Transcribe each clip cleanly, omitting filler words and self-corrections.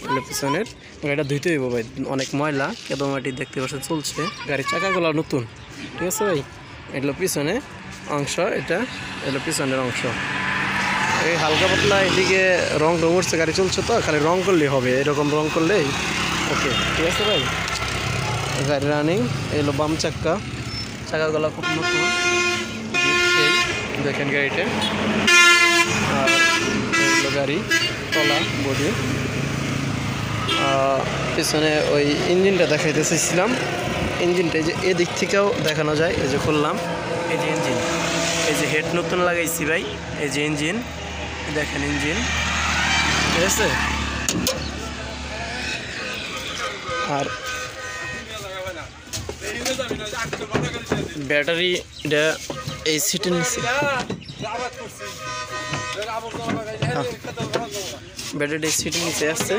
এগুলো পিছনের গাড়িটা ধুইতে হইব ভাই, অনেক ময়লা কেদো মাটি দেখতে পাচ্ছেন চলছে। গাড়ির চাকাগুলো নতুন, ঠিক আছে ভাই। এগুলো পিছনে অংশ, এটা এগুলো পিছনের অংশ। এই হালকা পাতলা এদিকে রং উঠছে, গাড়ি চলছে তো, খালি রং করলেই হবে, এরকম রং করলেই ওকে, ঠিক আছে ভাই। গাড়ি রানিং। এগুলো বাম চাকাগুলো খুব নতুন, দেখেন গাড়িটা। আর এগুলো গাড়ি তলা বডি। পিছনে ওই ইঞ্জিনটা দেখাইতে চাইছিলাম, ইঞ্জিনটা এই যে এদিক থেকেও দেখানো যায়। এই যে খুললাম, এই যে ইঞ্জিন, এই যে হেড নতুন লাগাইছি ভাই, এই যে ইঞ্জিন দেখেন, ইঞ্জিন ঠিক আছে। আর ব্যাটারিটা এই সিটের নিচে, ব্যাটারিটা এই সিটের নিচে আসছে।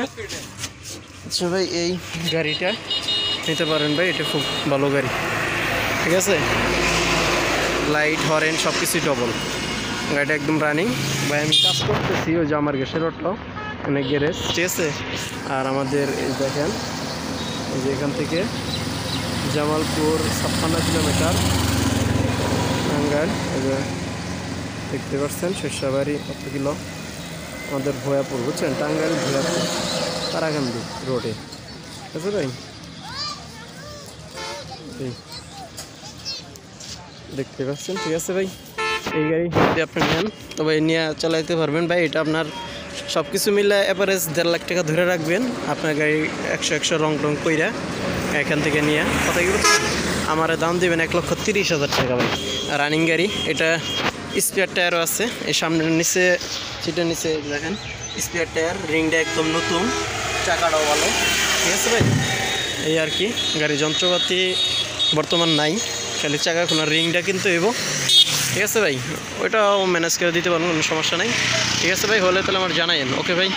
আচ্ছা ভাই, এই গাড়িটা নিতে পারেন ভাই, এটা খুব ভালো গাড়ি, ঠিক আছে। লাইট হরেন সব কিছুই ডবল, গাড়িটা একদম রানিং ভাই। আমি কাজ করতেছি ওই যে আমার গ্যাসের অটো, মানে গ্যারেজ, ঠিক আছে। আর আমাদের দেখেন এই যে এখান থেকে জামালপুর 56 কিলোমিটার, টাঙ্গাইল দেখতে পাচ্ছেন। শেরশাবাড়ি কত কিলো, আমাদের ভয়াপুর, বুঝছেন, টাঙ্গাইল ভয়াপুর তারাকান্দি রোডে, ঠিক আছে ভাই। দেখতে পাচ্ছেন, ঠিক আছে ভাই। এই গাড়ি যদি আপনি নেন তবে নিয়ে চালাইতে পারবেন ভাই। এটা আপনার সব কিছু মিলে অ্যাভারেজ 1.5 লাখ টাকা ধরে রাখবেন। আপনার গাড়ি 100 রং টং কইরা এখান থেকে নিয়ে কথা কি আমার দাম দেবেন 1,30,000 টাকা ভাই। রানিং গাড়ি, এটা স্পেয়ার টায়ারও আছে। এই সামনের নিচে, সিটের নিচে দেখেন স্পেয়ার টায়ার, রিংটা একদম নতুন, চাকাটাও ভালো, ঠিক আছে ভাই। এই আর কি, গাড়ি যন্ত্রপাতি বর্তমান নাই, খালি চাকা খোলার রিংটা কিন্তু এবো, ঠিক আছে ভাই। ওইটাও ম্যানেজ করে দিতে পারবেন, কোনো সমস্যা নাই, ঠিক আছে ভাই। হলে তাহলে আমার জানাইন, ওকে ভাই।